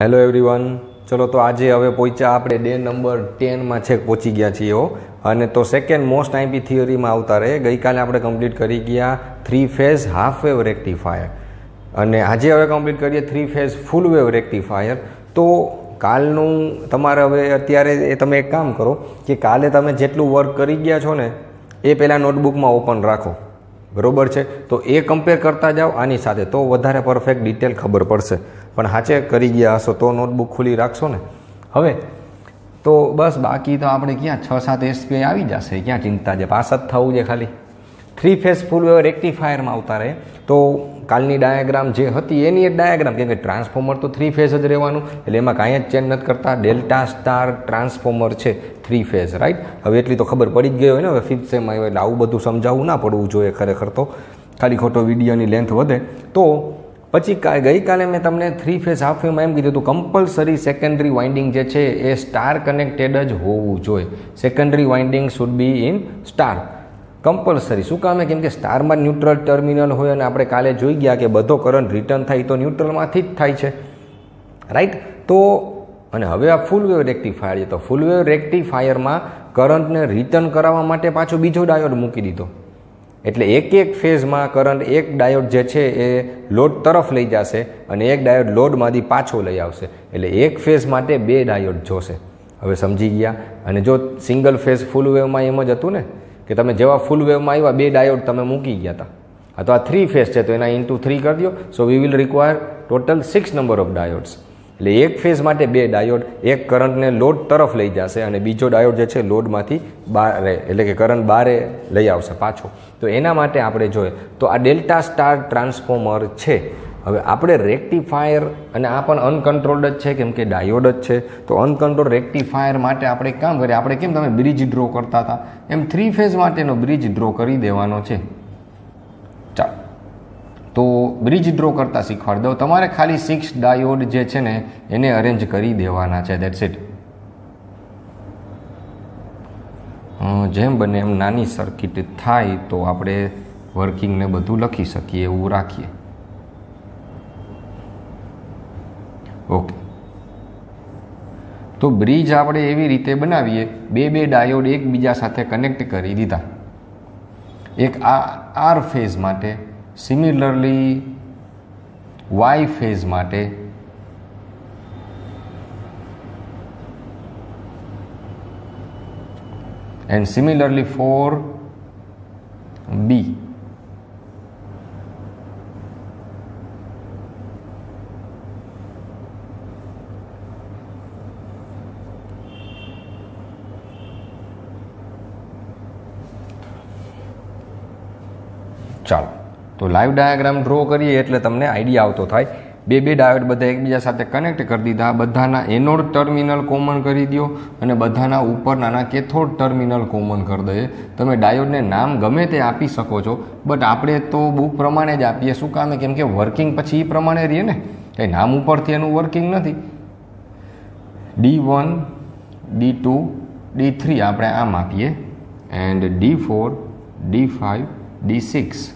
Hello everyone, ચલો તો આજે હવે પહોંચ્યા આપણે ડે નંબર 10માં છેક પહોંચી ગયા છીએ અને તો સેકન્ડ મોસ્ટ આઈપી થિયરીમાં આવતા રહે. ગઈકાલે આપણે કમ્પ્લીટ કરી ગયા 3 ફેઝ હાફ વેવ રેક્ટિફાયર અને આજે હવે કમ્પ્લીટ કરીએ 3 ફેઝ ફૂલ વેવ રેક્ટિફાયર. તો કાલનું તમારે હવે અત્યારે તમે એક કામ કરો કે કાલે તમે જેટલું વર્ક કરી ગયા છો ને એ પહેલાં નોટબુકમાં ઓપન રાખો, બરોબર છે? તો એ કમ્પેર કરતા જાઓ આની સાથે, તો વધારે પરફેક્ટ ડિટેલ ખબર પડશે. પણ સાચે કરી ગયા હશો તો નોટબુક ખુલ્લી રાખશો ને. હવે તો બસ બાકી તો આપણે ક્યાં 6-7 એસપીઆઈ આવી જશે, ક્યાં ચિંતા છે, પાસ જ થવું છે ખાલી. 3 ફેઝ ફૂલ વેવ રેક્ટિફાયરમાં આવતા રહે. તો કાલની ડાયાગ્રામ જે હતી એની એક ડાયાગ્રામ, કેમ કે ટ્રાન્સફોર્મર તો 3 ફેઝ જ રહેવાનું, એટલે એમાં કાંઈ જ ચેન્જ નથી કરતા. ડેલ્ટા સ્ટાર ટ્રાન્સફોર્મર છે 3 ફેઝ, રાઈટ? હવે એટલી તો ખબર પડી જ ગઈ હોય ને, હવે 5th સેમ આવ્યો એટલે આવું બધું સમજાવવું ના પડવું જોઈએ ખરેખર, તો ખાલી ખોટો વિડીયોની લેન્થ વધે. તો પછી ગઈકાલે મેં તમને 3 ફેઝ હાફ વેવમાં એમ કીધું હતું કમ્પલસરી સેકન્ડરી વાઇન્ડિંગ જે છે એ સ્ટાર કનેક્ટેડ જ હોવું જોઈએ. Secondary winding should be in star, compulsory. શું કામ? કેમ કે સ્ટારમાં ન્યુટ્રલ ટર્મિનલ હોય અને આપણે કાલે જોઈ ગયા કે બધો કરંટ રિટર્ન થાય તો ન્યુટ્રલમાંથી જ થાય છે, રાઈટ? તો અને હવે આ ફૂલ વેવ રેક્ટિફાયર છે, તો ફૂલ વેવ રેક્ટિફાયરમાં કરંટને રિટર્ન કરાવવા માટે પાછો બીજો ડાયોડ મૂકી દીધો. એટલે એક ફેઝમાં કરંટ એક ડાયોડ જે છે એ લોડ તરફ લઈ જશે અને એક ડાયોડ લોડમાંથી પાછો લઈ આવશે. એટલે એક ફેઝ માટે 2 ડાયોડ જોશે. હવે સમજી ગયા? અને જો સિંગલ ફેઝ ફૂલ વેવમાં એમ જ હતું ને કે તમે જેવા ફૂલ વેવમાં આવ્યા 2 ડાયોડ તમે મૂકી ગયા હતા. આ તો આ 3 ફેઝ છે તો એના ઇન્ટુ 3 કરી દો. So we will require total 6 number of diodes. એટલે એક ફેઝ માટે 2 ડાયોડ, એક કરંટને લોડ તરફ લઈ જશે અને બીજો ડાયોડ જે છે લોડમાંથી બહાર, એટલે કે કરંટ બહારે લઈ આવશે પાછો. તો એના માટે આપણે જોઈએ તો આ ડેલ્ટા સ્ટાર ટ્રાન્સફોર્મર છે. હવે આપણે રેક્ટિફાયર, અને આ પણ અનકન્ટ્રોલ્ડ જ છે કેમ કે ડાયોડ જ છે, તો અનકન્ટ્રોલ રેક્ટિફાયર માટે આપણે કામ કરીએ, આપણે કેમ તમે બ્રિજ ડ્રો કરતા હતા એમ 3 ફેઝ માટેનો બ્રિજ ડ્રો કરી દેવાનો છે. ચાલો તો બ્રિજ ડ્રો કરતા શીખવાડી દઉં. તમારે ખાલી 6 ડાયોડ જે છે ને એને અરેન્જ કરી દેવાના છે, દેટ્સ ઇટ. જેમ બને એમ નાની સર્કિટ થાય તો આપણે વર્કિંગને બધું લખી શકીએ એવું રાખીએ. ઓકે, તો બ્રિજ આપણે એવી રીતે બનાવીએ, 2 ડાયોડ એકબીજા સાથે કનેક્ટ કરી દીધા. એક આ આર ફેઝ માટે, સિમિલરલી વાય ફેઝ માટે, and similarly for B. ચાલો તો લાઈવ ડાયાગ્રામ ડ્રો કરીએ એટલે તમને આઈડિયા આવતો થાય. 2 ડાયોડ બધા એકબીજા સાથે કનેક્ટ કરી દીધા, બધાના એનોડ ટર્મિનલ કોમન કરી દો અને બધાના ઉપરનાના કેથોડ ટર્મિનલ કોમન કરી દઈએ. તમે ડાયોડને નામ ગમે તે આપી શકો છો, બટ આપણે તો બુક પ્રમાણે જ આપીએ. શું કામ? કેમ કે વર્કિંગ પછી એ પ્રમાણે રહીએ ને, કંઈ નામ ઉપરથી એનું વર્કિંગ નથી. D1, D2, D3 આપણે આમ આપીએ, એન્ડ D4, D5, D6.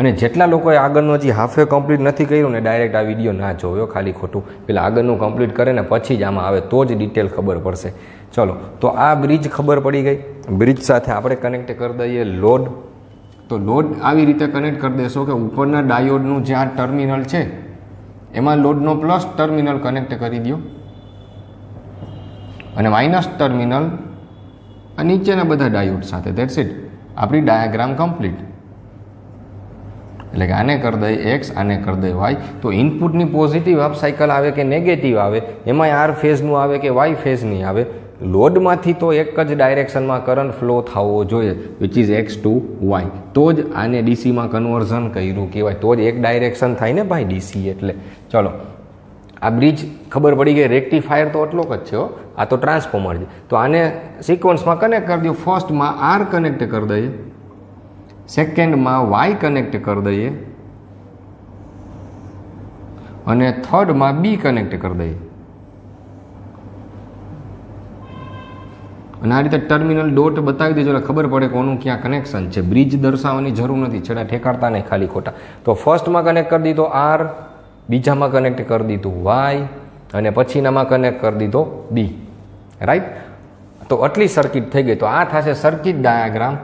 અને જેટલા લોકોએ આગળનું હજી હાફ વે કમ્પ્લીટ નથી કર્યું ને ડાયરેક્ટ આ વિડીયો ના જોયો, ખાલી ખોટું. પેલા આગળનું કમ્પ્લીટ કરે ને પછી જ આમાં આવે તો જ ડિટેલ ખબર પડશે. ચલો તો આ બ્રિજ ખબર પડી ગઈ. બ્રિજ સાથે આપણે કનેક્ટ કરી દઈએ લોડ. તો લોડ આવી રીતે કનેક્ટ કરી દેશો કે ઉપરના ડાયોડનું જે આ ટર્મિનલ છે એમાં લોડનો પ્લસ ટર્મિનલ કનેક્ટ કરી દો અને માઇનસ ટર્મિનલ નીચેના બધા ડાયોડ સાથે. દેટ્સ ઇટ, આપણી ડાયાગ્રામ કમ્પ્લીટ. એટલે કે આને કરી દઈએ એક્સ, આને કરી દઈએ વાય. તો ઇનપુટની પોઝિટિવ અપ સાયકલ આવે કે નેગેટિવ આવે, એમાં આર ફેઝનું આવે કે વાય ફેઝની આવે, લોડમાંથી તો એક જ ડાયરેક્શનમાં કરંટ ફ્લો થવો જોઈએ, which is X to Y. તો જ આને ડીસીમાં કન્વર્ઝન કર્યું કહેવાય, તો જ એક ડાયરેક્શન થાય ને ભાઈ ડીસી એટલે. ચલો આ બ્રિજ ખબર પડી ગઈ. રેક્ટિફાયર તો એટલો જ છે, આ તો ટ્રાન્સફોર્મર છે. તો આને સિક્વન્સમાં કનેક્ટ કરી દો. ફર્સ્ટમાં આર કનેક્ટ કરી દઈએ, સેકન્ડમાં વાય કનેક્ટ કરી દઈએ અને થર્ડમાં બી કનેક્ટ કરી દઈએ. અને આ રીતે ટર્મિનલ ડોટ બતાવી દેજો એટલે ખબર પડે કોનું ક્યાં કનેક્શન છે. બ્રિજ દર્શાવવાની જરૂર નથી, છેડા ઠેકાડતા નહીં ખાલી ખોટા. તો ફર્સ્ટમાં કનેક્ટ કરી દીધો આર, બીજામાં કનેક્ટ કરી દીધું વાય અને પછીનામાં કનેક્ટ કરી દીધો બી, રાઈટ. તો આટલી સર્કિટ થઈ ગઈ. તો આ થશે સર્કિટ ડાયાગ્રામ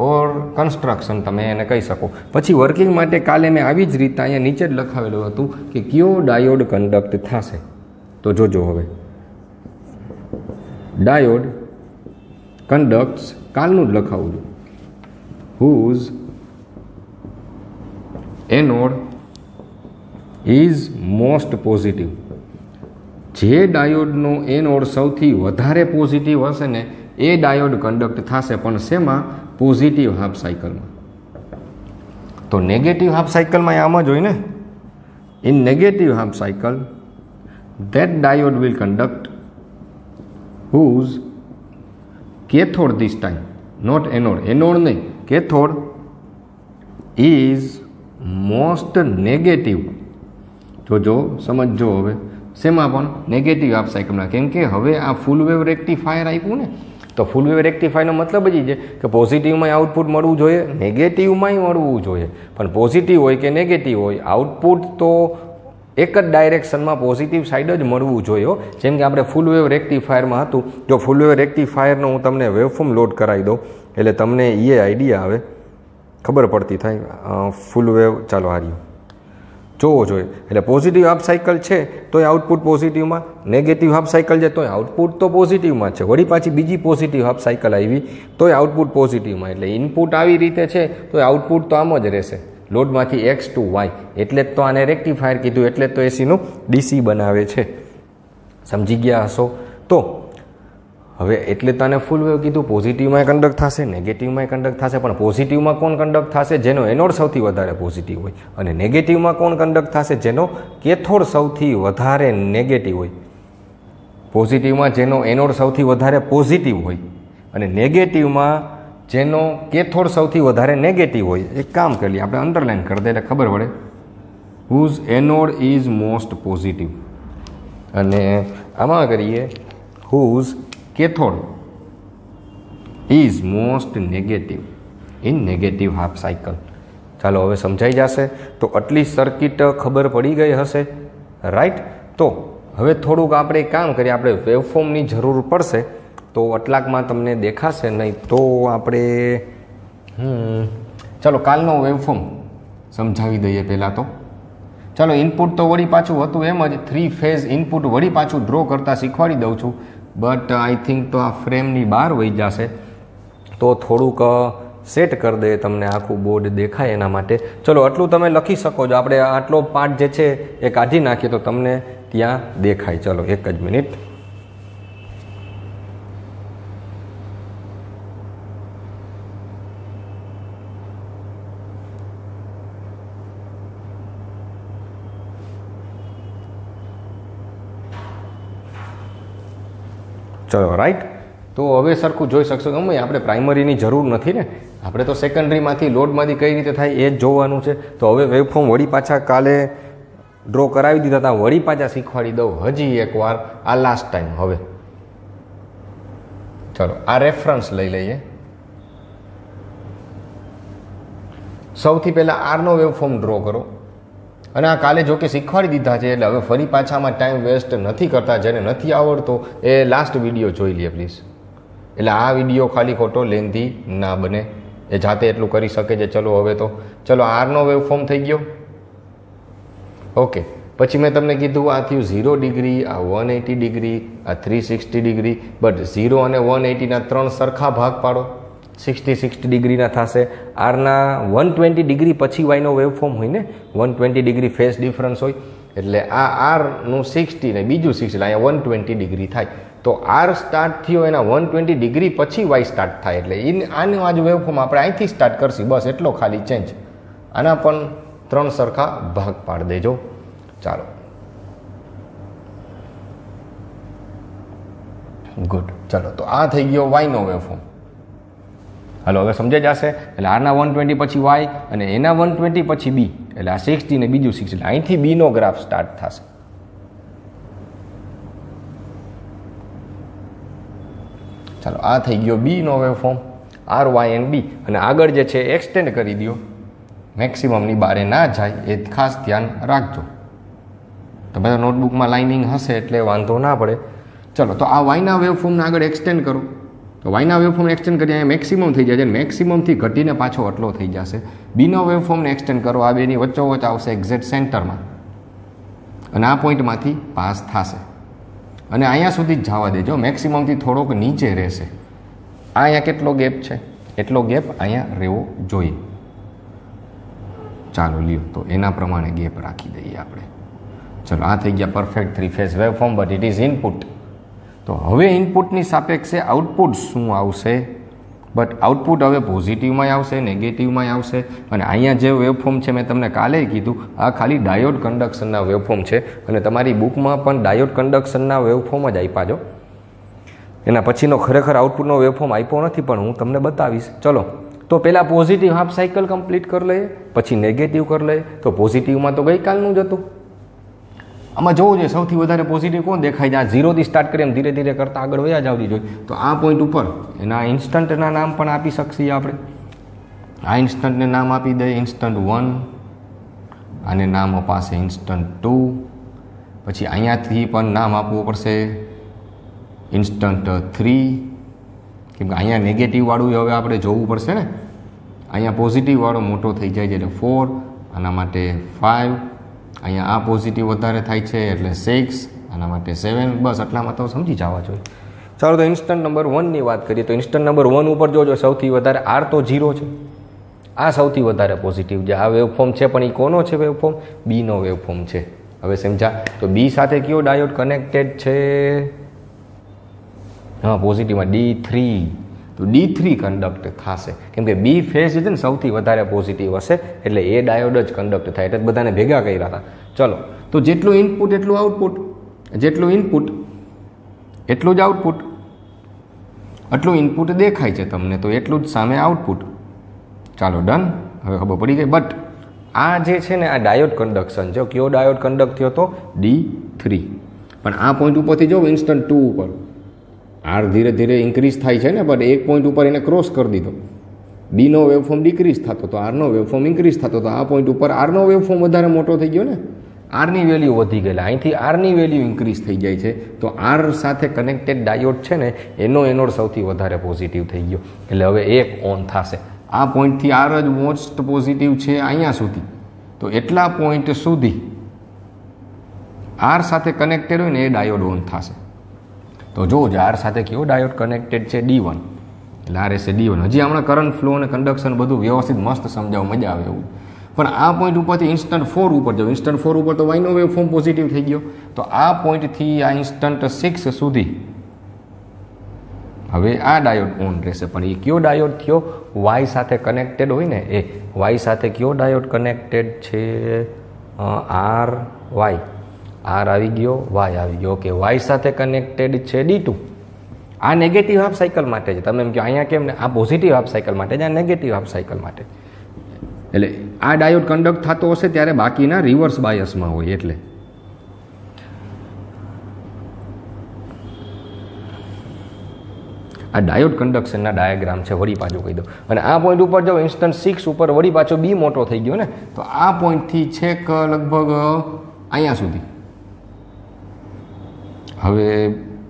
ઓર કન્સ્ટ્રક્શન તમે એને કહી શકો. પછી વર્કિંગ માટે કાલે મેં આવી જ રીતે અહીંયા નીચે જ લખાવેલું હતું કે કયો ડાયોડ કન્ડક્ટ થશે. તો જોજો હવે ડાયોડ કન્ડક્ટ્સ કાલનું જ લખાવું છું. whose anode is most positive. જે ડાયોડનો એનોડ સૌથી વધારે પોઝિટિવ હશે ને એ ડાયોડ કન્ડક્ટ થશે, પણ શેમાં? પોઝિટિવ હાફ સાયકલમાં. તો નેગેટિવ હાફ સાયકલમાં આમ જ હોય ને. In negative half cycle that diode will conduct whose cathode this time, not anode, anode નહીં, cathode is most negative. જોજો સમજો હવે શેમાં પણ નેગેટિવ હાફ સાયકલમાં, કેમ કે હવે આ ફૂલ વેવ રેક્ટિફાયર આપ્યું ને, તો ફૂલ વેવ રેક્ટિફાયરનો મતલબ જ છે કે પોઝિટિવમાં આઉટપુટ મળવું જોઈએ, નેગેટિવમાંય મળવું જોઈએ. પણ પોઝિટિવ હોય કે નેગેટિવ હોય, આઉટપુટ તો એક જ ડાયરેક્શનમાં પોઝિટિવ સાઈડ જ મળવું જોઈએ. જેમ કે આપણે ફૂલ વેવ રેક્ટિફાયરમાં હતું. જો ફૂલ વેવ રેક્ટિફાયરનો હું તમને વેવફોર્મ લોડ કરાવી દઉં એટલે તમને એ આઈડિયા આવે, ખબર પડતી થાય ફૂલ વેવ. ચાલો હાર્યું જોવો જોઈએ. એટલે પોઝિટિવ હાફ સાયકલ છે તોય આઉટપુટ પોઝિટિવમાં, નેગેટિવ હાફ સાયકલ છે તોય આઉટપુટ તો પોઝિટિવમાં છે. વળી પાછી બીજી પોઝિટિવ હાફ સાયકલ આવી તોય આઉટપુટ પોઝિટિવમાં. એટલે ઇનપુટ આવી રીતે છે તોય આઉટપુટ તો આમ જ રહેશે, લોડમાંથી એક્સ ટુ વાય. એટલે જ તો આને રેક્ટિફાયર કીધું, એટલે જ તો એસીનું ડીસી બનાવે છે. સમજી ગયા હશો? તો હવે એટલે તને ફૂલ વેવ કીધું, પોઝિટિવમાં કન્ડક્ટ થશે, નેગેટિવમાં કન્ડક્ટ થશે. પણ પોઝિટિવમાં કોણ કન્ડક્ટ થશે? જેનો એનોડ સૌથી વધારે પોઝિટિવ હોય. અને નેગેટિવમાં કોણ કન્ડક્ટ થશે? જેનો કેથોડ સૌથી વધારે નેગેટિવ હોય. પોઝિટિવમાં જેનો એનોડ સૌથી વધારે પોઝિટિવ હોય અને નેગેટિવમાં જેનો કેથોડ સૌથી વધારે નેગેટિવ હોય. એક કામ કરીએ આપણે, અંડરલાઈન કરી દે એટલે ખબર પડે. whose anode is most positive. અને આમાં કરીએ whose cathode is most negative in negative half cycle. ચાલો હવે સમજાઈ જશે. તો આટલી સર્કિટ ખબર પડી ગઈ હશે, રાઈટ. તો હવે થોડુંક આપણે કામ કરીએ, આપણે વેવફોર્મની જરૂર પડશે. તો આટલાકમાં તમને દેખાશે નહીં, તો આપણે ચાલો કાલનો વેવફોર્મ સમજાવી દઈએ પહેલાં તો. ચાલો ઇનપુટ તો વળી પાછું હતું એમ જ, 3 ફેઝ ઇનપુટ વળી પાછું ડ્રો કરતાં શીખવાડી દઉં છું. બટ આઈ થિંક તો આ ફ્રેમની બહાર વહી જશે, તો થોડુંક સેટ કરી દે તમને આખું બોર્ડ દેખાય એના માટે. ચલો આટલું તમે લખી શકો છો. આપણે આટલો પાર્ટ જે છે એ કાઢી નાખીએ તો તમને ત્યાં દેખાય. ચલો એક જ મિનિટ. ચલો રાઈટ. તો હવે સરખું જોઈ શકશો. ગમે આપણે પ્રાઇમરીની જરૂર નથી ને, આપણે તો સેકન્ડરીમાંથી લોડમાંથી કઈ રીતે થાય એ જ જોવાનું છે. તો હવે વેવફોર્મ વળી પાછા કાલે ડ્રો કરાવી દીધા હતા, વળી પાછા શીખવાડી દઉં હજી એકવાર, આ લાસ્ટ ટાઈમ. હવે ચલો આ રેફરન્સ લઈ લઈએ. સૌથી પહેલાં આરનો વેવફોર્મ ડ્રો કરો. અને આ કાલે જો કે શીખવાડી દીધા છે એટલે હવે ફરી પાછામાં ટાઈમ વેસ્ટ નથી કરતા. જેને નથી આવડતો એ લાસ્ટ વિડીયો જોઈ લે પ્લીઝ. એટલે આ વિડીયો ખાલી ખોટો લેન્ધી ના બને, એ જાતે એટલું કરી શકે છે. ચલો હવે તો ચલો આરનો વેવફોર્મ થઈ ગયો. ઓકે, પછી મેં તમને કીધું આ થયું 0 ડિગ્રી, આ 180 ડિગ્રી, આ 360 ડિગ્રી. બટ 0 અને 180ના 3 સરખા ભાગ પાડો, 60 ડિગ્રીના થશે. આરના 120 ડિગ્રી પછી વાયનો વેવફોર્મ હોય ને, 120 ડિગ્રી ફેઝ ડિફરન્સ હોય. એટલે આ આરનું 60 ને બીજું 60, અહીંયા 120 ડિગ્રી થાય. તો આર સ્ટાર્ટ થયો એના 120 ડિગ્રી પછી વાય સ્ટાર્ટ થાય. એટલે આનું આજ વેવફોર્મ આપણે અહીંથી સ્ટાર્ટ કરશી, બસ એટલો ખાલી ચેન્જ. આના પણ 3 સરખા ભાગ પાડી દેજો. ચાલો ગુડ. ચાલો તો આ થઈ ગયો વાયનો વેવફોર્મ. હાલો હવે સમજાઈ જશે. એટલે આરના 120 પછી વાય અને એના 120 પછી બી, એટલે આ 60 ને બીજું 60. એટલે અહીંથી બીનો ગ્રાફ સ્ટાર્ટ થશે. ચાલો આ થઈ ગયો બીનો વેવફોર્મ, આર વાય એન્ડ બી. અને આગળ જે છે એક્સટેન્ડ કરી દો, મેક્સિમમની બારે ના જાય એ ખાસ ધ્યાન રાખજો. તો બધા નોટબુકમાં લાઇનિંગ હશે એટલે વાંધો ના પડે. ચલો, તો આ વાયના વેવફોર્મને આગળ એક્સટેન્ડ કરો. તો વાયના વેવફોર્મને એક્સટેન્ડ કરી અહીંયા મેક્સિમમ થઈ જાય છે, મેક્સિમમથી ઘટીને પાછો આટલો થઈ જશે. બીનો વેવફોર્મને એક્સટેન્ડ કરો, આ બેની વચ્ચોવચ્ચ આવશે એક્ઝેક્ટ સેન્ટરમાં અને આ પોઈન્ટમાંથી પાસ થશે અને અહીંયા સુધી જ જવા દેજો, મેક્સિમમથી થોડોક નીચે રહેશે. આ અહીંયા કેટલો ગેપ છે, એટલો ગેપ અહીંયા રહેવો જોઈએ. ચાલો લ્યો, તો એના પ્રમાણે ગેપ રાખી દઈએ આપણે. ચલો, આ થઈ ગયા perfect three phase waveform, but it is input. તો હવે ઇનપુટની સાપેક્ષે આઉટપુટ શું આવશે? બટ આઉટપુટ હવે પોઝિટિવમાં આવશે, નેગેટિવમાં આવશે. અને અહીંયા જે વેવફોર્મ છે મેં તમને કાલે કીધું, આ ખાલી ડાયોડ કન્ડક્શનના વેવફોર્મ છે અને તમારી બુકમાં પણ ડાયોડ કન્ડક્શનના વેવફોર્મ જ આપ્યા જો. એના પછીનો ખરેખર આઉટપુટનો વેવફોર્મ આપ્યો નથી, પણ હું તમને બતાવીશ. ચલો, તો પહેલાં પોઝિટિવ હાફ સાયકલ કમ્પ્લીટ કરી લઈએ, પછી નેગેટિવ કરી લઈએ. તો પોઝિટિવમાં તો ગઈકાલનું જ હતું. આમાં જોવું જોઈએ સૌથી વધારે પોઝિટિવ કોણ દેખાય છે. આ ઝીરોથી સ્ટાર્ટ કરીએ એમ ધીરે ધીરે કરતાં આગળ વયા જ આવતી જોઈએ. તો આ પોઈન્ટ ઉપર એના ઇન્સ્ટન્ટના નામ પણ આપી શકીએ આપણે. આ ઇન્સ્ટન્ટને નામ આપી દઈએ ઇન્સ્ટન્ટ 1, આને નામ અપાશે ઇન્સ્ટન્ટ 2. પછી અહીંયાથી પણ નામ આપવું પડશે ઇન્સ્ટન્ટ 3, કેમ કે અહીંયા નેગેટિવવાળું હવે આપણે જોવું પડશે ને. અહીંયા પોઝિટિવવાળો મોટો થઈ જાય છે એટલે 4, આના માટે 5, અહીંયા આ પોઝિટિવ વધારે થાય છે એટલે 6, આના માટે 7. બસ આટલામાં તો સમજી જવા જોઈએ. ચાલો, તો ઇન્સ્ટન્ટ નંબર 1ની વાત કરીએ. તો ઇન્સ્ટન્ટ નંબર 1 ઉપર જોજો સૌથી વધારે આર તો 0 છે. આ સૌથી વધારે પોઝિટિવ છે. આ વેવફોર્મ છે, પણ એ કોનો છે વેવફોર્મ? બીનો વેવફોર્મ છે. હવે સમજા, તો બી સાથે કયો ડાયોડ કનેક્ટેડ છે? હા, પોઝિટિવમાં D3. તો D3 કન્ડક્ટ થશે, કેમ કે બી ફેઝ છે ને સૌથી વધારે પોઝિટિવ હશે એટલે એ ડાયોડ જ કન્ડક્ટ થાય. એટલે બધાને ભેગા કર્યા હતા. ચલો, તો જેટલું ઇનપુટ એટલું આઉટપુટ, જેટલું ઇનપુટ એટલું જ આઉટપુટ. આટલું ઇનપુટ દેખાય છે તમને, તો એટલું જ સામે આઉટપુટ. ચાલો, ડન. હવે ખબર પડી ગઈ. બટ આ જે છે ને આ ડાયોડ કન્ડક્શન છે. કયો ડાયોડ કન્ડક્ટ થયો તો? D3. પણ આ પોઈન્ટ ઉપરથી જો ઇન્સ્ટન્ટ 2 ઉપર આર ધીરે ધીરે ઇન્ક્રીઝ થાય છે ને, બટ એક પોઈન્ટ ઉપર એને ક્રોસ કરી દીધો. બીનો વેવફોર્મ ડિક્રીઝ થતો તો આરનો વેવફોર્મ ઇન્ક્રીઝ થતો. તો આ પોઈન્ટ ઉપર આરનો વેવફોર્મ વધારે મોટો થઈ ગયો ને, આરની વેલ્યુ વધી ગયેલા. અહીંથી આરની વેલ્યુ ઇન્ક્રીઝ થઈ જાય છે. તો આર સાથે કનેક્ટેડ ડાયોડ છે ને એનો એનોડ સૌથી વધારે પોઝિટિવ થઈ ગયો એટલે હવે એક ઓન થશે. આ પોઈન્ટથી આર જ મોસ્ટ પોઝિટિવ છે અહીંયા સુધી. તો એટલા પોઈન્ટ સુધી આર સાથે કનેક્ટેડ હોય ને એ ડાયોડ ઓન થશે. તો જો આર સાથે કયો ડાયોડ કનેક્ટેડ છે? D1. એટલે આ રહેશે D1. હજી હમણાં કરંટ ફ્લો અને કન્ડક્શન બધું વ્યવસ્થિત મસ્ત સમજાવવા મજા આવે એવું. પણ આ પોઈન્ટ ઉપરથી ઇન્સ્ટન્ટ 4 ઉપર જાઓ. ઇન્સ્ટન્ટ 4 ઉપર તો વાયનો વેવફોર્મ પોઝિટિવ થઈ ગયો. તો આ પોઈન્ટથી આ ઇન્સ્ટન્ટ 6 સુધી હવે આ ડાયોડ ઓન રહેશે. પણ એ કયો ડાયોડ થયો? વાય સાથે કનેક્ટેડ હોય ને એ. વાય સાથે કયો ડાયોડ કનેક્ટેડ છે? R Y. આર આવી ગયો, વાય આવી ગયો. ઓકે, વાય સાથે કનેક્ટેડ છે D2. આ નેગેટિવ હાફ સાયકલ માટે છે. તમે એમ કહો અહીંયા કેમ ને? આ પોઝિટિવ હાફ સાયકલ માટે છે, આ નેગેટિવ હાફ સાયકલ માટે. એટલે આ ડાયોડ કન્ડક્ટ થતો હશે ત્યારે બાકીના રિવર્સ બાયસમાં હોય. એટલે આ ડાયોડ કન્ડક્શનના ડાયાગ્રામ છે. વળી પાછું કહી દો. અને આ પોઈન્ટ ઉપર જો ઇન્સ્ટન્ટ 6 ઉપર વળી પાછો બી મોટો થઈ ગયો ને, તો આ પોઈન્ટથી છેક લગભગ અહીંયા સુધી હવે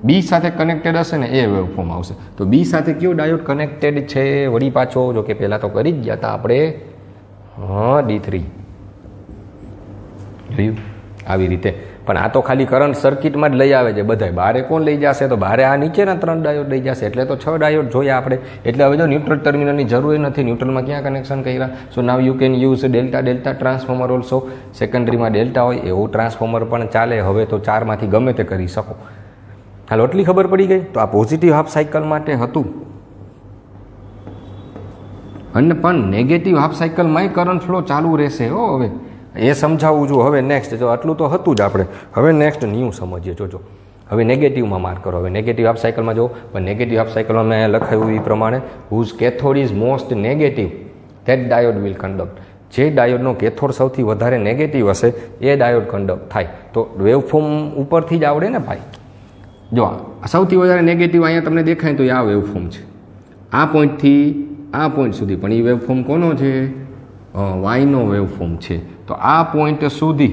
બી સાથે કનેક્ટેડ હશે ને એ વેવફોર્મ આવશે. તો બી સાથે કયો ડાયોડ કનેક્ટેડ છે? વળી પાછો, જો કે પહેલાં તો કરી જ ગયા હતા આપણે. હા, D3 જોયું આવી રીતે. પણ આ તો ખાલી કરંટ સર્કિટમાં જ લઈ આવે છે બધાય. બારે કોણ લઈ જશે? તો બારે આ નીચેના 3 ડાયોડ લઈ જશે. એટલે તો 6 ડાયોડ જોયા આપણે. એટલે હવે જો ન્યુટ્રલ ટર્મિનલની જરૂર નથી. ન્યુટ્રલમાં ક્યાં કનેક્શન કર્યા? So now you can use delta transformer also. સેકન્ડરીમાં ડેલ્ટા હોય એવું ટ્રાન્સફોર્મર પણ ચાલે. હવે તો 4માંથી ગમે તે કરી શકો. હાલો, એટલી ખબર પડી ગઈ. તો આ પોઝિટિવ હાફ સાયકલ માટે હતું. અને પણ નેગેટિવ હાફ સાયકલમાંય કરંટ ફ્લો ચાલુ રહેશે. હવે એ સમજાવવું છું. હવે નેક્સ્ટ, જો આટલું તો હતું જ આપણે. હવે નેક્સ્ટ ન્યૂ સમજીએ. જોજો હવે નેગેટિવમાં માર્ક કરો. હવે નેગેટિવ હાફ સાયકલમાં જો, પણ નેગેટિવ હાફ સાયકલમાં મેં લખાયું એ પ્રમાણે whose cathode is most negative that diode will conduct. જે ડાયોડનો કેથોડ સૌથી વધારે નેગેટિવ હશે એ ડાયોડ કન્ડક્ટ થાય. તો વેવફોર્મ ઉપરથી જ આવડે ને ભાઈ. જો સૌથી વધારે નેગેટિવ અહીંયા તમને દેખાય તો આ વેવફોર્મ છે. આ પોઈન્ટથી આ પોઈન્ટ સુધી. પણ એ વેવફોર્મ કોનો છે? વાયનો વેવફોર્મ છે. તો આ પોઈન્ટ સુધી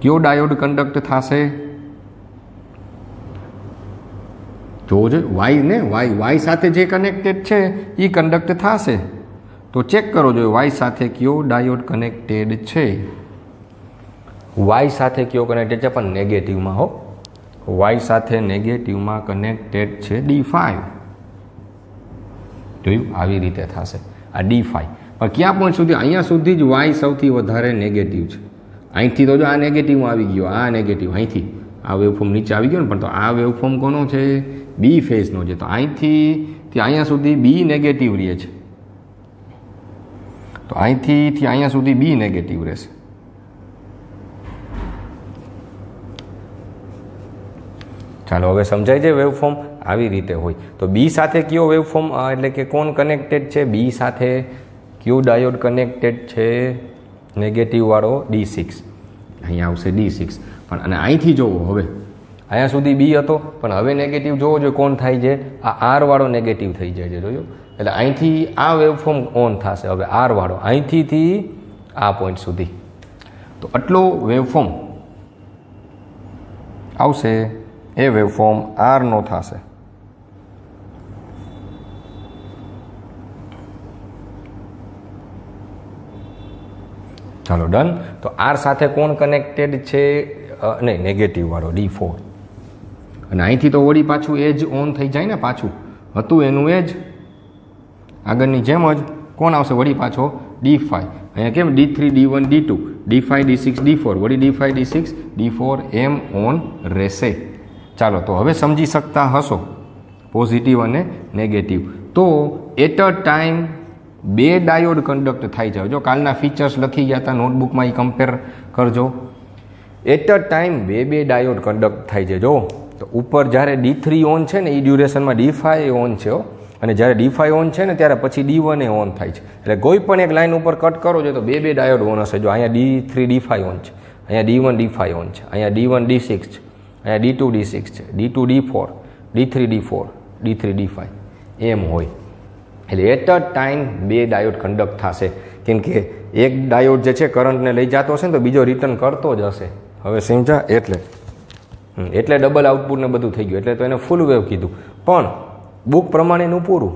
કયો ડાયોડ કન્ડક્ટ થશે? જોવો જોઈએ વાય ને વાય સાથે જે કનેક્ટેડ છે એ કન્ડક્ટ થશે. તો ચેક કરો જોઈએ વાય સાથે કયો ડાયોડ કનેક્ટેડ છે. વાય સાથે કયો કનેક્ટેડ છે પણ નેગેટિવમાં હો. વાય સાથે નેગેટિવમાં કનેક્ટેડ છે D5. જોયું આવી રીતે થશે આ D5. પણ ક્યાં પોઈન્ટ સુધી? અહીંયા સુધી જ વાય સૌથી વધારે નેગેટિવ છે. અહીંથી તો જો આ નેગેટિવમાં આવી ગયો, આ નેગેટિવ અહીંથી આ વેવફોર્મ નીચે આવી ગયો ને, પણ તો આ વેવફોર્મ કોનો છે? બી ફેઝનો છે. તો અહીંથી અહીંયા સુધી બી નેગેટિવ રહે છે. તો અહીંથી અહીંયા સુધી બી નેગેટિવ રહેશે. ચાલો હવે સમજાય છે વેવફોર્મ આવી રીતે હોય. તો બી સાથે કયો વેવફોર્મ એટલે કે કોણ કનેક્ટેડ છે? બી સાથે કયો ડાયોડ કનેક્ટેડ છે? નેગેટિવ વાળો D6. અહીંયા આવશે D6. પણ અને અહીંથી જોવો હવે અહીંયા સુધી બી હતો પણ હવે નેગેટિવ જોવો જોઈએ કોણ થાય છે? આ આર વાળો નેગેટિવ થઈ જાય છે. જોયો એટલે અહીંથી આ વેવફોર્મ ઓન થશે. હવે આર વાળો અહીંથી આ પોઈન્ટ સુધી. તો આટલો વેવફોર્મ આવશે. એ વેવફોર્મ આર નો થશે. ચાલો ડન. તો આર સાથે કોણ કનેક્ટેડ છે? નહીં નેગેટિવ વાળો D4. અને અહીંથી તો વળી પાછું એ જ ઓન થઈ જાય ને, પાછું હતું એનું એ જ આગળની જેમ જ કોણ આવશે વળી પાછો? D5. અહીંયા કેમ D3 D1 D2 D5 D6 D4 વળી D5 D6 D4 M on રહેશે. ચાલો તો હવે સમજી શકતા હશો પોઝિટિવ અને નેગેટિવ. તો એટ અ ટાઈમ બે ડાયોડ કન્ડક્ટ થાય છે. જો કાલના ફીચર્સ લખી ગયા હતા નોટબુકમાં, એ કમ્પેર કરજો. એટ અ ટાઈમ બે ડાયોડ કન્ડક્ટ થાય છે. જો તો ઉપર જ્યારે D3 ઓન છે ને એ ડ્યુરેશનમાં D5 ઓન છે. અને જ્યારે D5 ઓન છે ને ત્યારે પછી D1 એ ઓન થાય છે. એટલે કોઈ પણ એક લાઇન ઉપર કટ કરો છો તો બે ડાયોડ ઓન હશે. જો અહીંયા D3 D5 ઓન છે, અહીંયા D1 D5 ઓન છે, અહીંયા D1 D6 છે, અહીંયા D2 D6 છે, D2 D4 D3 D4 D3 D5 એમ હોય. એટલે એટ અ ટાઈમ બે ડાયોડ કન્ડક્ટ થશે. કેમ કે એક ડાયોડ જે છે કરંટને લઈ જતો હશે ને તો બીજો રિટર્ન કરતો જ હશે. હવે સમજા? એટલે ડબલ આઉટપુટ ને બધું થઈ ગયું. એટલે તો એને ફૂલ વેવ કીધું. પણ બુક પ્રમાણેનું પૂરું.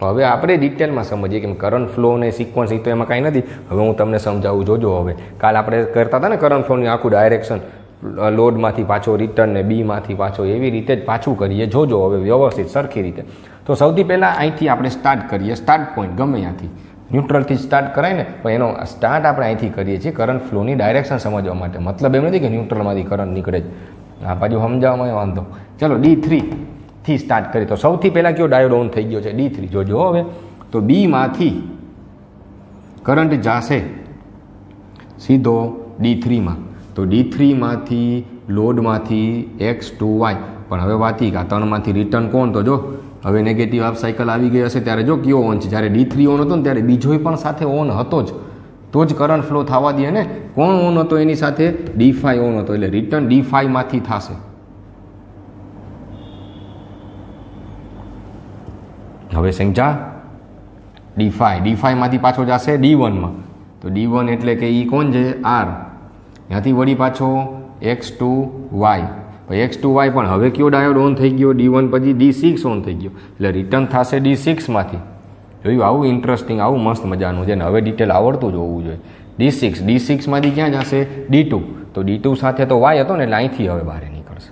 હવે આપણે ડિટેલમાં સમજીએ કે કરંટ ફ્લો ને સિક્વન્સ એ તો એમાં કાંઈ નથી. હવે હું તમને સમજાવું જોજો. હવે કાલ આપણે કરતા હતા ને કરંટ ફ્લોની આખું ડાયરેક્શન, લોડમાંથી પાછો રિટર્ન ને બીમાંથી પાછો, એવી રીતે જ પાછું કરીએ. જોજો હવે વ્યવસ્થિત સરખી રીતે. તો સૌથી પહેલાં અહીંથી આપણે સ્ટાર્ટ કરીએ. સ્ટાર્ટ પોઈન્ટ ગમે ત્યાંથી ન્યુટ્રલથી સ્ટાર્ટ કરાય ને, પણ એનો સ્ટાર્ટ આપણે અહીંથી કરીએ છીએ કરંટ ફ્લોની ડાયરેક્શન સમજવા માટે. મતલબ એમ નથી કે ન્યુટ્રલમાંથી કરંટ નીકળે જ. આ બાજુ સમજાવવામાં વાંધો. ચલો D3 થી સ્ટાર્ટ કરીએ. તો સૌથી પહેલાં કયો ડાયોડ ઓન થઈ ગયો છે? D3. જોજો હવે તો બીમાંથી કરંટ જાશે સીધો D3માં. તો D3માંથી લોડમાંથી X2Y. પણ હવે વાતી કે આ 3માંથી રિટર્ન કોણ? તો જો હવે નેગેટિવ હાફ સાયકલ આવી ગઈ હશે ત્યારે જો કયો ઓન છે? જ્યારે D3 ઓન હતો ને ત્યારે બીજો પણ સાથે ઓન હતો જ, તો જ કરંટ ફ્લો થવા દે ને. કોણ ઓન હતો એની સાથે? D5 ઓન હતો. એટલે રિટર્ન D5માંથી થશે. હવે સમજા? D5માંથી પાછો જશે D1માં. તો D1 એટલે કે એ કોણ છે? R. ત્યાંથી વળી પાછો X2Y. X2Y પણ હવે કયો ડાયોડ ઓન થઈ ગયો? D1 પછી D6 ઓન થઈ ગયો. એટલે રિટર્ન થશે D6માંથી. જોયું? આવું ઇન્ટરેસ્ટિંગ, આવું મસ્ત મજાનું છે ને. હવે ડિટેલ આવડતું જ હોવું જોઈએ. D6માંથી ક્યાં જશે? D2. તો D2 સાથે તો Y હતો ને એટલે અહીંથી હવે બહાર નીકળશે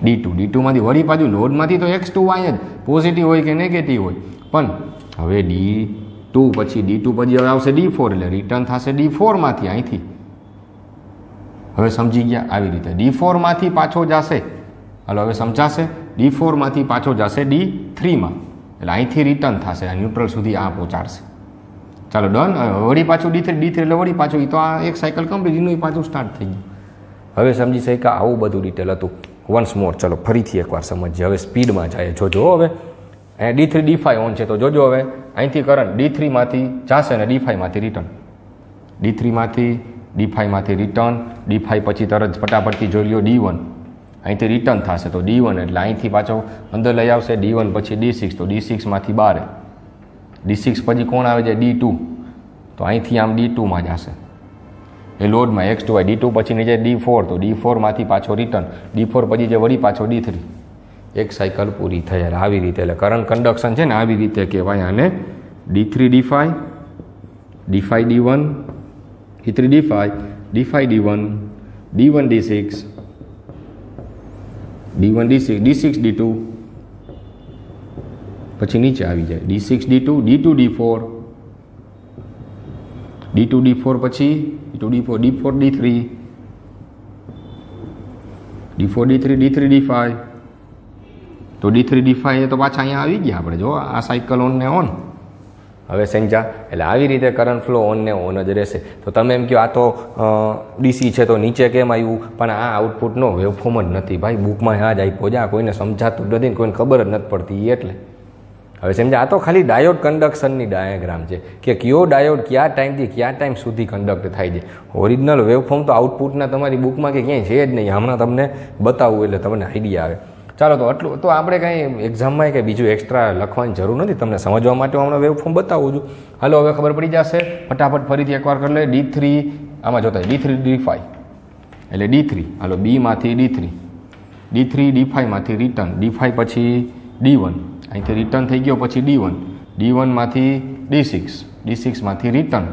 D2માંથી વળી પાછું લોડમાંથી તો X2Y જ પોઝિટિવ હોય કે નેગેટિવ હોય. પણ હવે D2 પછી હવે આવશે D4 એટલે રિટર્ન થશે D4માંથી અહીંથી. હવે સમજી ગયા? આવી રીતે D4માંથી પાછો જશે. હાલો હવે સમજાશે? D4માંથી પાછો જશે D3માં. એટલે અહીંથી રિટર્ન થશે, આ ન્યુટ્રલ સુધી આ પહોંચાડશે. ચાલો ડન. વળી પાછું D3 એટલે વળી પાછું એ તો આ એક સાયકલ કમ્પ્લીટ, એનું પાછું સ્ટાર્ટ થઈ ગયું. હવે સમજી શક્યા? આવું બધું ડિટેલ હતું. વન્સ મોર ચલો ફરીથી એકવાર સમજીએ. હવે સ્પીડમાં જાય. જોજો હવે અહીંયા D3 D5 ઓન છે. તો જોજો હવે અહીંથી કરંટ D3માંથી જશે ને D5માંથી રિટર્ન. D3માંથી D5માંથી રિટર્ન. D5 પછી તરત ફટાફટથી જોઈ લો D1. અહીંથી રિટર્ન થશે તો D1 એટલે અહીંથી પાછો અંદર લઈ આવશે. D1 પછી D6 તો D6માંથી બહાર. D6 પછી કોણ આવે છે? D2. તો અહીંથી આમ D2માં જશે. એ લોડમાં X2Y D2 પછી નીચે D4 તો D4માંથી પાછો રિટર્ન D4 પછી જે વળી પાછો D3 એક સાયકલ પૂરી થઈ. એટલે આવી રીતે એટલે કરંટ કન્ડક્શન છે ને આવી રીતે કહેવાય આને D3 D5 D5 D1 D3 D5 D5 D1 D1 D6 D1 D6 D6 D2 પછી નીચે આવી જાય D6 D2 D2 D4 D2 D4 પછી D2 D4 D4 D3 D4 D3 D3 D5 તો D3 D5 એ તો પાછા અહીંયા આવી ગયા આપણે જો આ સાયકલ ઓન ને ઓન. હવે સમજા એટલે આવી રીતે કરંટ ફ્લો ઓન ને ઓન જ રહેશે. તો તમે એમ કહો આ તો ડીસી છે તો નીચે કેમ આવ્યું, પણ આ આઉટપુટનો વેવફોર્મ જ નથી ભાઈ, બુકમાં આ જ આપ્યો છે, આ કોઈને સમજાતું જ નથી, કોઈને ખબર જ નથી પડતી એટલે. હવે સમજા આ તો ખાલી ડાયોડ કન્ડક્શનની ડાયાગ્રામ છે કે કયો ડાયોડ કયા ટાઈમથી કયા ટાઈમ સુધી કન્ડક્ટ થાય છે. ઓરિજિનલ વેવફોર્મ તો આઉટપુટના તમારી બુકમાં કે ક્યાંય છે જ નહીં, હમણાં તમને બતાવવું એટલે તમને આઈડિયા આવે. ચાલો તો આટલું તો આપણે કાંઈ એક્ઝામમાં કંઈ બીજું એક્સ્ટ્રા લખવાની જરૂર નથી, તમને સમજવા માટે હું હમણાં વેવફોર્મ બતાવું છું. હાલો હવે ખબર પડી જશે, ફટાફટ ફરીથી એકવાર કરી લે. D3 આમાં જોતા D3 D5 એટલે D3 હાલો Bમાંથી D3 D3 D5માંથી રિટર્ન D5 પછી D1 અહીંથી રિટર્ન થઈ ગયો પછી D1 D1માંથી D6 D6માંથી રિટર્ન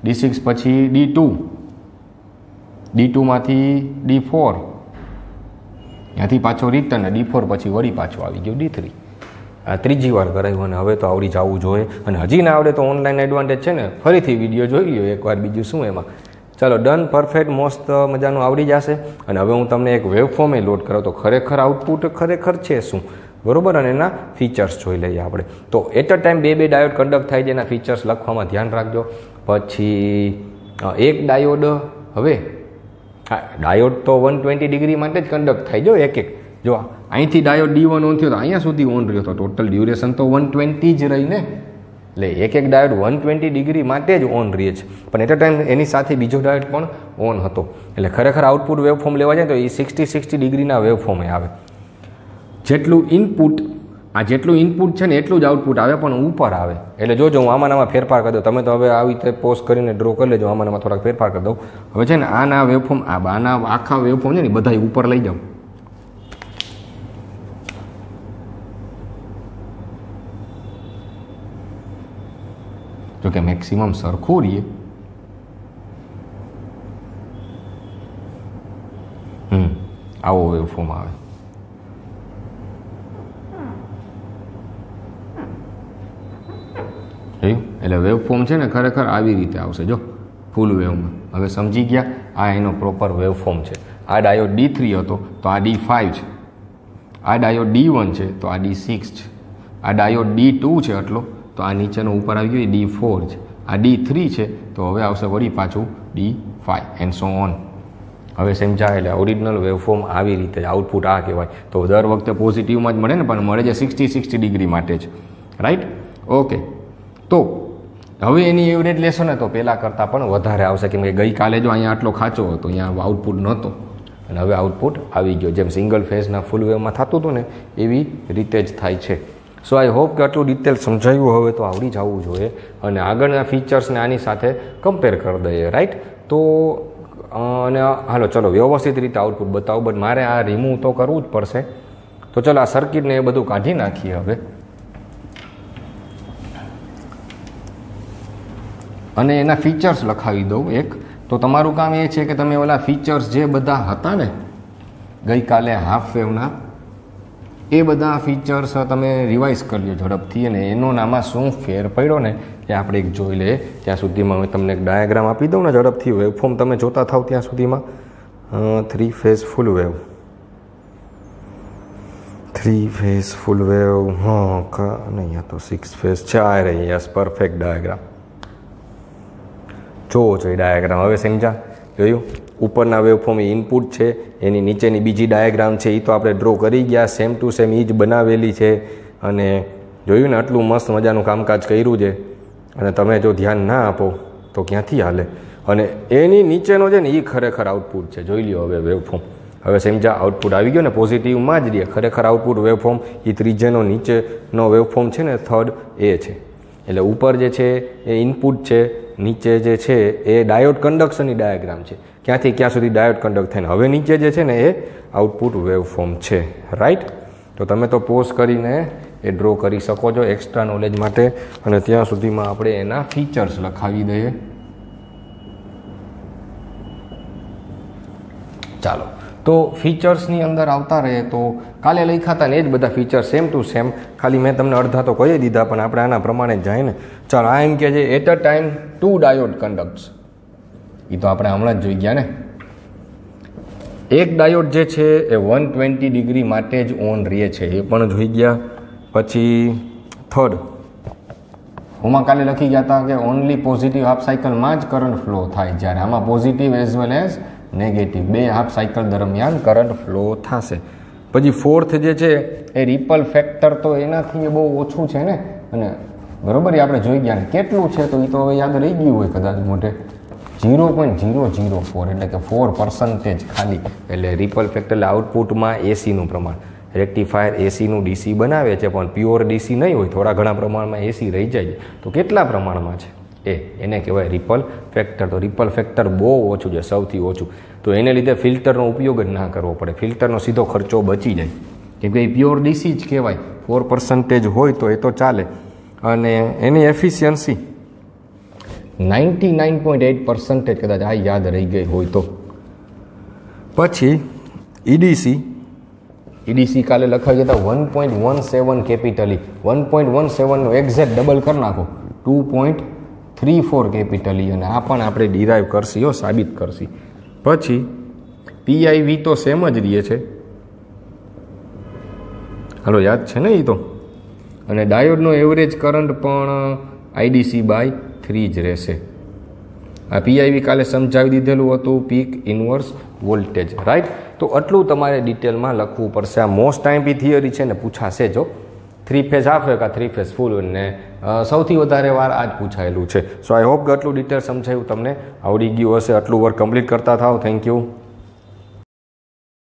D6 પછી D2 D2માંથી D4 ત્યાંથી પાછો રિટર્ન D4 પછી વળી પાછો આવી ગયો D3. આ ત્રીજી વાર કરાયું અને હવે તો આવડી જવું જોઈએ. અને હજી ના આવડે તો ઓનલાઈન એડવાન્ટેજ છે ને, ફરીથી વિડીયો જોઈ લ્યો એકવાર, બીજું શું એમાં. ચાલો ડન, પરફેક્ટ, મસ્ત મજાનું આવડી જશે. અને હવે હું તમને એક વેવફોર્મે લોડ કરાવું તો ખરેખર આઉટપુટ ખરેખર છે શું, બરોબર, અને એના ફીચર્સ જોઈ લઈએ આપણે. તો એટ અ ટાઈમ બે ડાયોડ કન્ડક્ટ થાય છે, એના ફીચર્સ લખવામાં ધ્યાન રાખજો. પછી એક ડાયોડ, હવે હા ડાયોડ તો 120 ડિગ્રી માટે જ કન્ડક્ટ થાય જો એક જો અહીંથી ડાયોડ D1 ઓન થયો તો અહીંયા સુધી ઓન રહ્યો હતો, ટોટલ ડ્યુરેશન તો 120 જ રહી ને. એટલે એક ડાયોડ 120 ડિગ્રી માટે જ ઓન રહે છે, પણ એટ અ ટાઈમ એની સાથે બીજો ડાયોડ પણ ઓન હતો. એટલે ખરેખર આઉટપુટ વેવફોર્મ લેવા જાય તો એ 60 ડિગ્રીના વેવફોર્મે આવે. જેટલું ઇનપુટ જેટલું ઇનપુટ છે ને એટલું જ આઉટપુટ આવે, પણ ઉપર આવે. એટલે જોજો હું આમાં ફેરફાર કરી દઉં, તમે તો હવે આવી રીતે પોઝ કરીને ડ્રો કરી લેજો, આમાં થોડાક ફેરફાર કરી દઉં. હવે છે ને આના વેવફોર્મ આના આખા વેવફોર્મ છે ને બધા ઉપર લઈ જાઉં. જોકે મેક્સિમમ સરખું રહીએ. આવો વેવફોર્મ આવે. એટલે વેવફોર્મ છે ને ખરેખર આવી રીતે આવશે જો ફૂલ વેવમાં. હવે સમજી ગયા, આ એનો પ્રોપર વેવફોર્મ છે. આ ડાયોડ D3 હતો તો આ D5 છે, આ ડાયોડ D1 છે તો આ D6 છે, આ ડાયોડ D2 છે એટલો તો આ નીચેનો ઉપર આવી ગયો D4 છે, આ D3 છે તો હવે આવશે વળી પાછું D5 એન્ડ સો ઓન. હવે સમજાય એટલે ઓરિજિનલ વેવફોર્મ આવી રીતે આઉટપુટ આ કહેવાય. તો દર વખતે પોઝિટિવમાં જ મળે ને, પણ મળે છે 60 ડિગ્રી માટે જ, રાઈટ? ઓકે, તો હવે એની એવરેજ લેશો ને તો પહેલાં કરતાં પણ વધારે આવશે, કેમ કે ગઈકાલે જો અહીંયા આટલો ખાંચો હતો, અહીંયા આઉટપુટ નહોતો અને હવે આઉટપુટ આવી ગયો. જેમ સિંગલ ફેઝના ફૂલ વેવમાં થતું હતું ને એવી રીતે જ થાય છે. સો આઈ હોપ કે આટલું ડિટેલ સમજાયું હવે તો આવડી જવું જોઈએ. અને આગળના ફીચર્સને આની સાથે કમ્પેર કરી દઈએ, રાઈટ? તો અને હાલો ચલો વ્યવસ્થિત રીતે આઉટપુટ બતાવો, બટ મારે આ રિમૂવ તો કરવું જ પડશે. તો ચલો આ સર્કિટને એ બધું કાઢી નાખીએ હવે, અને એના ફીચર્સ લખાવી દઉં એક. તો તમારું કામ એ છે કે તમે ઓલા ફીચર્સ જે બધા હતા ને ગઈકાલે હાફ વેવના, એ બધા ફીચર્સ તમે રિવાઇઝ કરજો ઝડપથી, અને એનો નામાં શું ફેર પડ્યો ને એ આપણે એક જોઈ લઈએ. ત્યાં સુધીમાં હું તમને એક ડાયાગ્રામ આપી દઉં ને ઝડપથી, વેવફોર્મ તમે જોતા થાવ ત્યાં સુધીમાં. 3 phase full wave, 3 phase full wave, નહીં તો 6 ફેઝ છે. આ રહી, યસ, પરફેક્ટ ડાયાગ્રામ. જોવો છો એ ડાયાગ્રામ, હવે સમજા જોયું? ઉપરના વેવફોર્મ ઇનપુટ છે, એની નીચેની બીજી ડાયાગ્રામ છે એ તો આપણે ડ્રો કરી ગયા, સેમ ટુ સેમ એ જ બનાવેલી છે. અને જોયું ને આટલું મસ્ત મજાનું કામકાજ કર્યું છે, અને તમે જો ધ્યાન ના આપો તો ક્યાંથી હાલે. અને એની નીચેનો છે ને એ ખરેખર આઉટપુટ છે, જોઈ લ્યો હવે વેવફોર્મ. હવે સમજા આઉટપુટ આવી ગયો ને, પોઝિટિવમાં જ રહે ખરેખર આઉટપુટ વેવફોર્મ. એ ત્રીજેનો નીચેનો વેવફોર્મ છે ને થર્ડ એ છે. એટલે ઉપર જે છે એ ઇનપુટ છે, નીચે જે છે એ ડાયોડ કન્ડક્શનની ડાયાગ્રામ છે, ક્યાંથી ક્યાં સુધી ડાયોડ કન્ડક્ટ થાય. હવે નીચે જે છે ને એ આઉટપુટ વેવફોર્મ છે. રાઈટ, તો તમે તો પોઝ કરીને એ ડ્રો કરી શકો છો એક્સ્ટ્રા નોલેજ માટે. અને ત્યાં સુધીમાં આપણે એના ફીચર્સ લખાવી દઈએ. ચાલો, તો ફીચર્સની અંદર આવતા રહે તો કાલે લખ્યા હતા ને એ જ બધા ફીચર સેમ ટુ સેમ, ખાલી મેં તમને અડધા તો કહી દીધા, પણ આપણે આના પ્રમાણે જ જાય ને. ચાલો, આ એમ કે છે એટ અ ટાઈમ 2 ડાયોડ કન્ડક્ટ્સ, એ તો આપણે હમણાં જ જોઈ ગયા ને. એક ડાયોડ જે છે એ 120 ડિગ્રી માટે જ ઓન રહે છે, એ પણ જોઈ ગયા. પછી થર્ડ, હું કાલે લખી ગયા હતા કે ઓનલી પોઝિટિવ હાફ સાયકલમાં જ કરંટ ફ્લો થાય, જ્યારે આમાં positive as well as negative બે હાફ સાયકલ દરમિયાન કરંટ ફ્લો થશે. પછી ફોર્થ જે છે એ રિપલ ફેક્ટર, તો એનાથી બહુ ઓછું છે ને, અને બરોબર એ આપણે જોઈ ગયા ને કેટલું છે, તો એ તો હવે યાદ રહી ગયું હોય કદાચ મોટે, 0.004 એટલે કે 4% ખાલી. એટલે રિપલ ફેક્ટર એટલે આઉટપુટમાં એસીનું પ્રમાણ. રેક્ટિફાયર એસીનું ડીસી બનાવે છે, પણ પ્યોર ડીસી નહીં હોય, થોડા ઘણા પ્રમાણમાં એસી રહી જાય. તો કેટલા પ્રમાણમાં છે એને કહેવાય રિપલ ફેક્ટર. તો રિપલ ફેક્ટર બહુ ઓછું છે, સૌથી ઓછું. તો એને લીધે ફિલ્ટરનો ઉપયોગ જ ના કરવો પડે, ફિલ્ટરનો સીધો ખર્ચો બચી જાય, કેમ કે એ પ્યોર ડીસી જ કહેવાય. 4% હોય તો એ તો ચાલે. અને એની એફિશિયન્સી 99.8% કદાચ આ યાદ રહી ગઈ હોય તો. પછી ઈડીસી કાલે લખાઈ ગયા હતા 1.17 કેપિટલી, 1.17 એક્ઝેક્ટ ડબલ કરી નાખો 2.34 કેપિટલી, અને આ પણ આપણે ડિરાઈવ કરશી, સાબિત કરશી. પછી પીઆઈવી તો સેમ જ રહે છે, હાલો યાદ છે ને એ તો. અને ડાયોડનો એવરેજ કરંટ પણ IDC/3 જ રહેશે. આ પીઆઈવી કાલે સમજાવી દીધેલું હતું, પીક ઇન્વર્સ વોલ્ટેજ. રાઈટ, તો આટલું તમારે ડિટેલમાં લખવું પડશે. આ મોસ્ટ ટાઈમ થિયરી છે ને પૂછાશે જો, 3 ફેઝ હાફ કા 3 ફેઝ ફૂલ, અને સૌથી વધારે વાર આ જ પૂછાયેલું છે. સો આઈ હોપ કે આટલું ડિટેલ સમજાયું તમને આવડી ગયું હશે. આટલું વર્ક કમ્પ્લીટ કરતા થાવ. Thank you.